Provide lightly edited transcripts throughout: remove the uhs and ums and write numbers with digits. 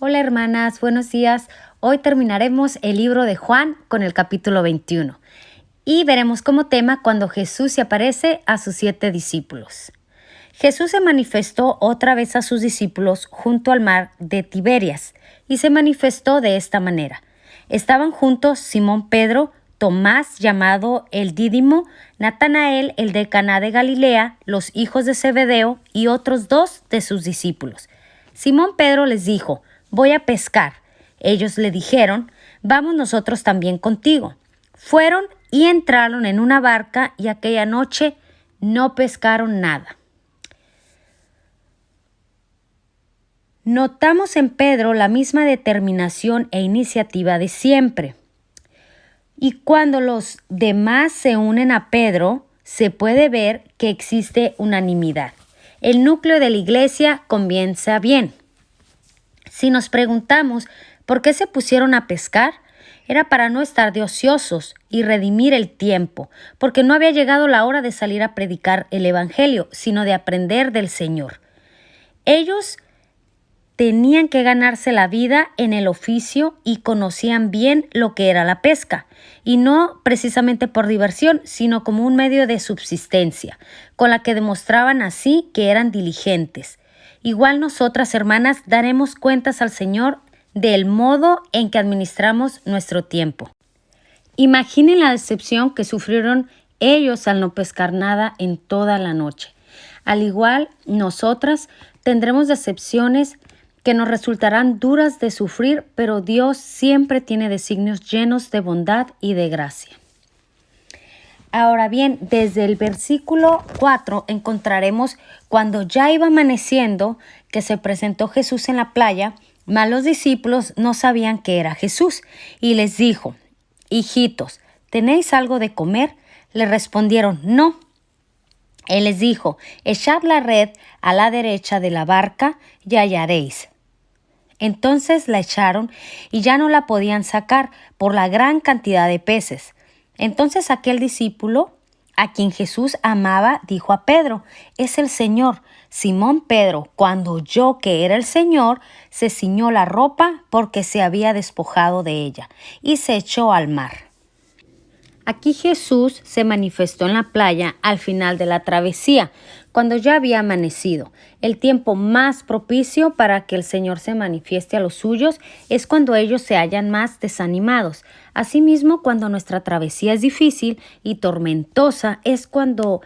Hola hermanas, buenos días. Hoy terminaremos el libro de Juan con el capítulo 21 y veremos como tema cuando Jesús se aparece a sus 7 discípulos. Jesús se manifestó otra vez a sus discípulos junto al mar de Tiberias y se manifestó de esta manera. Estaban juntos Simón Pedro, Tomás llamado el Dídimo, Natanael el de Caná de Galilea, los hijos de Zebedeo y otros 2 de sus discípulos. Simón Pedro les dijo: «Voy a pescar». Ellos le dijeron: «Vamos nosotros también contigo». Fueron y entraron en una barca y aquella noche no pescaron nada. Notamos en Pedro la misma determinación e iniciativa de siempre. Y cuando los demás se unen a Pedro, se puede ver que existe unanimidad. El núcleo de la iglesia comienza bien. Si nos preguntamos por qué se pusieron a pescar, era para no estar de ociosos y redimir el tiempo, porque no había llegado la hora de salir a predicar el evangelio, sino de aprender del Señor. Ellos tenían que ganarse la vida en el oficio y conocían bien lo que era la pesca, y no precisamente por diversión, sino como un medio de subsistencia, con la que demostraban así que eran diligentes. Igual nosotras, hermanas, daremos cuentas al Señor del modo en que administramos nuestro tiempo. Imaginen la decepción que sufrieron ellos al no pescar nada en toda la noche. Al igual, nosotras tendremos decepciones que nos resultarán duras de sufrir, pero Dios siempre tiene designios llenos de bondad y de gracia. Ahora bien, desde el versículo 4 encontraremos cuando ya iba amaneciendo que se presentó Jesús en la playa, mas los discípulos no sabían que era Jesús, y les dijo: «Hijitos, ¿tenéis algo de comer?». Le respondieron: «No». Él les dijo: «Echad la red a la derecha de la barca y hallaréis». Entonces la echaron y ya no la podían sacar por la gran cantidad de peces. Entonces aquel discípulo, a quien Jesús amaba, dijo a Pedro: «Es el Señor». Simón Pedro, cuando oyó que era el Señor, se ciñó la ropa porque se había despojado de ella y se echó al mar. Aquí Jesús se manifestó en la playa al final de la travesía, cuando ya había amanecido. El tiempo más propicio para que el Señor se manifieste a los suyos es cuando ellos se hallan más desanimados. Asimismo, cuando nuestra travesía es difícil y tormentosa, es cuando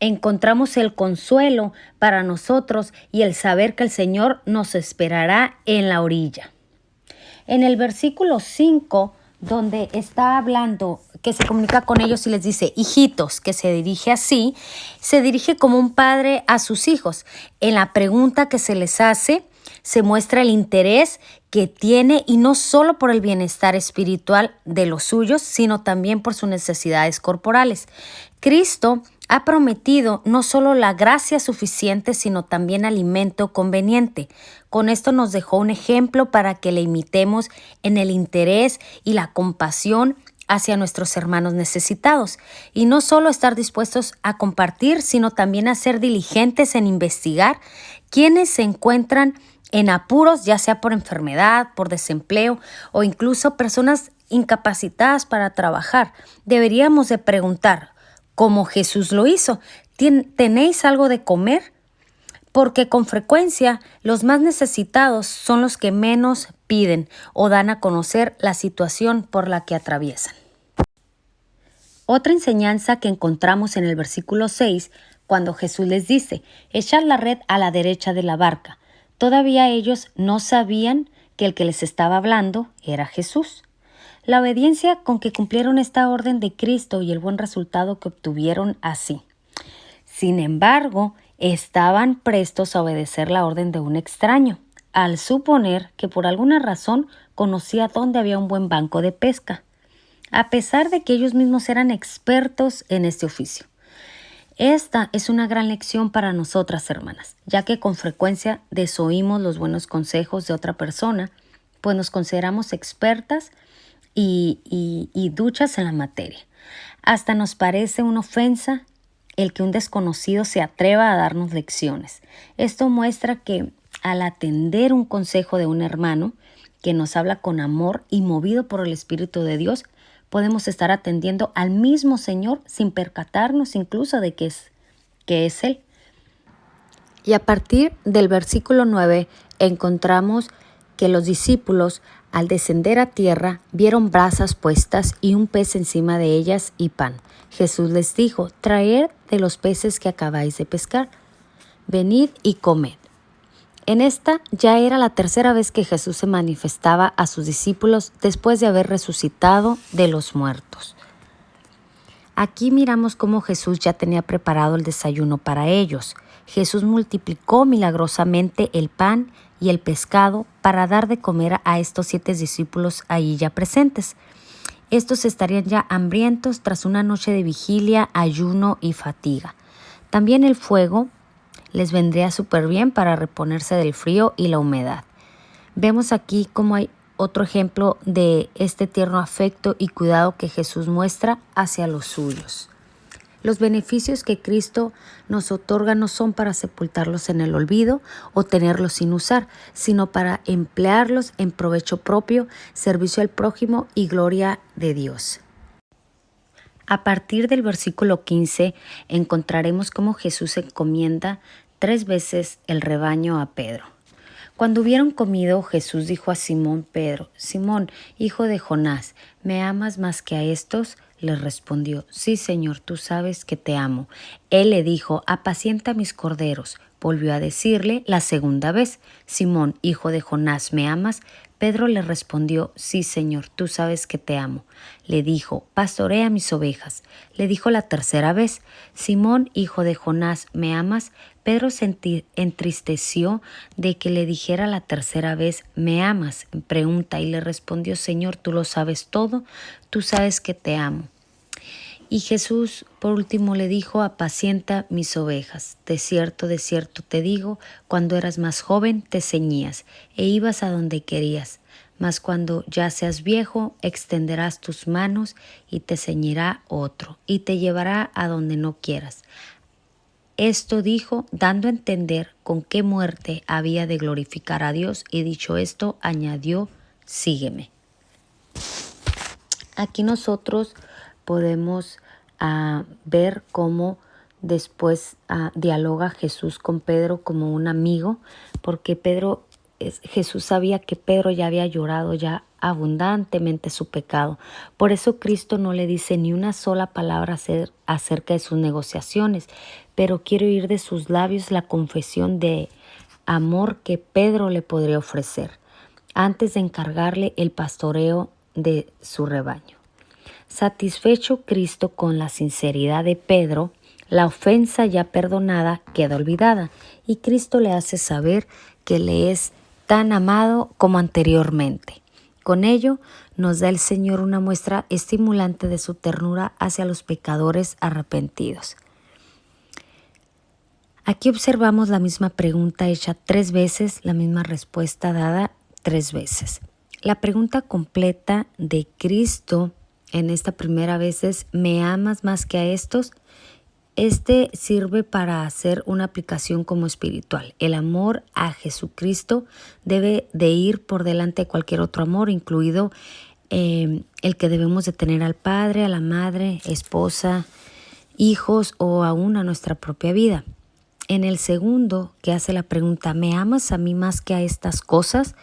encontramos el consuelo para nosotros y el saber que el Señor nos esperará en la orilla. En el versículo 5, donde está hablando, que se comunica con ellos y les dice hijitos, que se dirige así, se dirige como un padre a sus hijos. En la pregunta que se les hace, se muestra el interés que tiene, y no solo por el bienestar espiritual de los suyos, sino también por sus necesidades corporales. Cristo ha prometido no solo la gracia suficiente, sino también alimento conveniente. Con esto nos dejó un ejemplo para que le imitemos en el interés y la compasión hacia nuestros hermanos necesitados. Y no solo estar dispuestos a compartir, sino también a ser diligentes en investigar quienes se encuentran en apuros, ya sea por enfermedad, por desempleo o incluso personas incapacitadas para trabajar. Deberíamos de preguntar, como Jesús lo hizo: ¿tenéis algo de comer? Porque con frecuencia los más necesitados son los que menos piden o dan a conocer la situación por la que atraviesan. Otra enseñanza que encontramos en el versículo 6, cuando Jesús les dice: «Echad la red a la derecha de la barca». Todavía ellos no sabían que el que les estaba hablando era Jesús. La obediencia con que cumplieron esta orden de Cristo y el buen resultado que obtuvieron así. Sin embargo, estaban prestos a obedecer la orden de un extraño, al suponer que por alguna razón conocía dónde había un buen banco de pesca, a pesar de que ellos mismos eran expertos en este oficio. Esta es una gran lección para nosotras, hermanas, ya que con frecuencia desoímos los buenos consejos de otra persona, pues nos consideramos expertas y duchas en la materia. Hasta nos parece una ofensa el que un desconocido se atreva a darnos lecciones. Esto muestra que al atender un consejo de un hermano que nos habla con amor y movido por el Espíritu de Dios, podemos estar atendiendo al mismo Señor sin percatarnos incluso de que es Él. Y a partir del versículo 9 encontramos que los discípulos, al descender a tierra, vieron brasas puestas y un pez encima de ellas y pan. Jesús les dijo: traed de los peces que acabáis de pescar, venid y comed. En esta ya era la tercera vez que Jesús se manifestaba a sus discípulos después de haber resucitado de los muertos. Aquí miramos cómo Jesús ya tenía preparado el desayuno para ellos. Jesús multiplicó milagrosamente el pan y el pescado para dar de comer a estos 7 discípulos allí ya presentes. Estos estarían ya hambrientos tras una noche de vigilia, ayuno y fatiga. También el fuego les vendría súper bien para reponerse del frío y la humedad. Vemos aquí cómo hay otro ejemplo de este tierno afecto y cuidado que Jesús muestra hacia los suyos. Los beneficios que Cristo nos otorga no son para sepultarlos en el olvido o tenerlos sin usar, sino para emplearlos en provecho propio, servicio al prójimo y gloria de Dios. A partir del versículo 15 encontraremos cómo Jesús encomienda 3 veces el rebaño a Pedro. Cuando hubieron comido, Jesús dijo a Simón Pedro: Simón, hijo de Jonás, ¿me amas más que a estos? Le respondió: sí, Señor, tú sabes que te amo. Él le dijo: apacienta mis corderos. Volvió a decirle la segunda vez: Simón, hijo de Jonás, ¿me amas? Pedro le respondió: sí, Señor, tú sabes que te amo. Le dijo: pastorea mis ovejas. Le dijo la tercera vez: Simón, hijo de Jonás, ¿me amas? Pedro se entristeció de que le dijera la tercera vez: ¿me amas? Pregunta, y le respondió: Señor, tú lo sabes todo, tú sabes que te amo. Y Jesús por último le dijo: apacienta mis ovejas. De cierto te digo, cuando eras más joven te ceñías e ibas a donde querías. Mas cuando ya seas viejo, extenderás tus manos y te ceñirá otro, y te llevará a donde no quieras. Esto dijo, dando a entender con qué muerte había de glorificar a Dios, y dicho esto, añadió: sígueme. Aquí nosotros podemos ver cómo después dialoga Jesús con Pedro como un amigo, porque Jesús sabía que Pedro ya había llorado ya abundantemente su pecado. Por eso Cristo no le dice ni una sola palabra acerca de sus negociaciones, pero quiere oír de sus labios la confesión de amor que Pedro le podría ofrecer antes de encargarle el pastoreo de su rebaño. Satisfecho Cristo con la sinceridad de Pedro, la ofensa ya perdonada queda olvidada y Cristo le hace saber que le es tan amado como anteriormente. Con ello nos da el Señor una muestra estimulante de su ternura hacia los pecadores arrepentidos. Aquí observamos la misma pregunta hecha 3 veces, la misma respuesta dada 3 veces. La pregunta completa de Cristo en esta primera vez es: ¿me amas más que a estos? Sirve para hacer una aplicación como espiritual. El amor a Jesucristo debe de ir por delante de cualquier otro amor, incluido el que debemos de tener al padre, a la madre, esposa, hijos o aún a nuestra propia vida. En el segundo, que hace la pregunta: ¿me amas a mí más que a estas cosas?,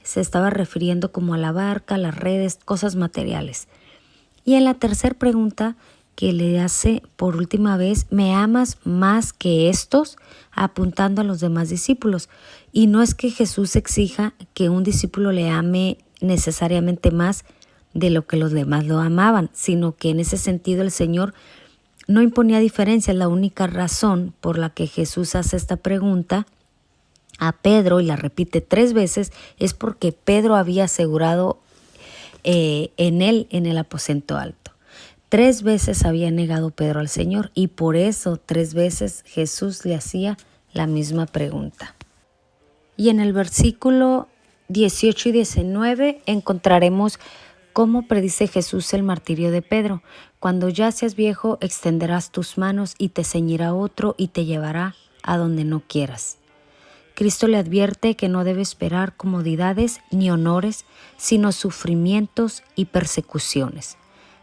se estaba refiriendo como a la barca, las redes, cosas materiales. Y en la tercera pregunta que le hace por última vez: ¿me amas más que estos?, apuntando a los demás discípulos. Y no es que Jesús exija que un discípulo le ame necesariamente más de lo que los demás lo amaban, sino que en ese sentido el Señor no imponía diferencias. La única razón por la que Jesús hace esta pregunta a Pedro y la repite 3 veces es porque Pedro había asegurado en el aposento alto. 3 veces había negado Pedro al Señor y por eso 3 veces Jesús le hacía la misma pregunta. Y en el versículo 18 y 19 encontraremos cómo predice Jesús el martirio de Pedro. Cuando ya seas viejo, extenderás tus manos y te ceñirá otro y te llevará a donde no quieras. Cristo le advierte que no debe esperar comodidades ni honores, sino sufrimientos y persecuciones.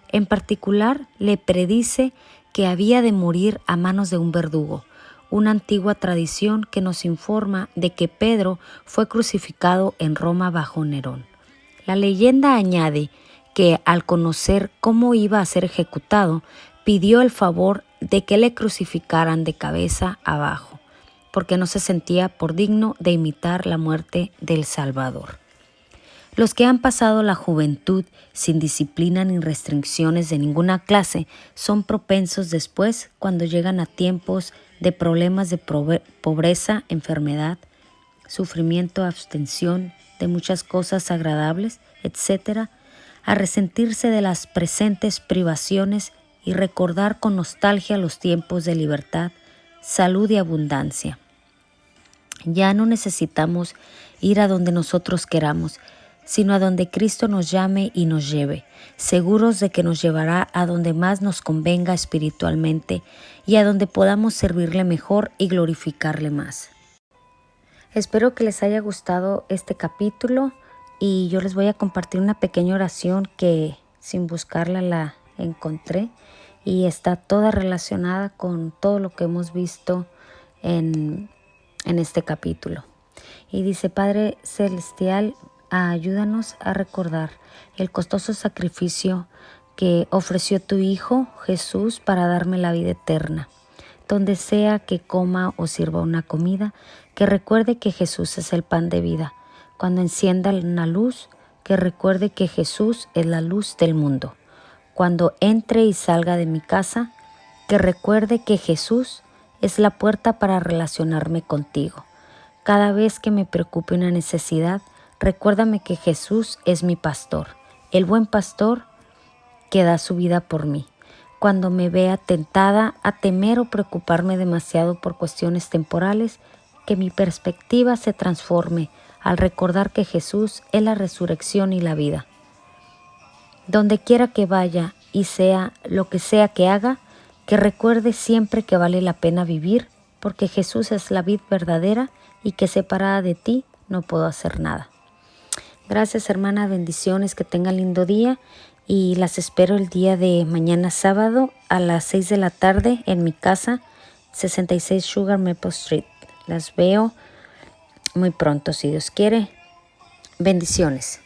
En particular, le predice que había de morir a manos de un verdugo, una antigua tradición que nos informa de que Pedro fue crucificado en Roma bajo Nerón. La leyenda añade que al conocer cómo iba a ser ejecutado, pidió el favor de que le crucificaran de cabeza abajo, porque no se sentía por digno de imitar la muerte del Salvador. Los que han pasado la juventud sin disciplina ni restricciones de ninguna clase son propensos después, cuando llegan a tiempos de problemas de pobreza, enfermedad, sufrimiento, abstención de muchas cosas agradables, etc., a resentirse de las presentes privaciones y recordar con nostalgia los tiempos de libertad, salud y abundancia. Ya no necesitamos ir a donde nosotros queramos, sino a donde Cristo nos llame y nos lleve, seguros de que nos llevará a donde más nos convenga espiritualmente y a donde podamos servirle mejor y glorificarle más. Espero que les haya gustado este capítulo y yo les voy a compartir una pequeña oración que sin buscarla la encontré y está toda relacionada con todo lo que hemos visto en este capítulo. Y dice: Padre Celestial, ayúdanos a recordar el costoso sacrificio que ofreció tu Hijo Jesús para darme la vida eterna. Donde sea que coma o sirva una comida, que recuerde que Jesús es el pan de vida. Cuando encienda una luz, que recuerde que Jesús es la luz del mundo. Cuando entre y salga de mi casa, que recuerde que Jesús es la puerta para relacionarme contigo. Cada vez que me preocupe una necesidad, recuérdame que Jesús es mi pastor, el buen pastor que da su vida por mí. Cuando me vea tentada a temer o preocuparme demasiado por cuestiones temporales, que mi perspectiva se transforme al recordar que Jesús es la resurrección y la vida. Donde quiera que vaya y sea lo que sea que haga, que recuerde siempre que vale la pena vivir, porque Jesús es la vid verdadera y que separada de ti no puedo hacer nada. Gracias, hermana, bendiciones, que tengan lindo día y las espero el día de mañana sábado a las 6 de la tarde en mi casa, 66 Sugar Maple Street. Las veo muy pronto, si Dios quiere. Bendiciones.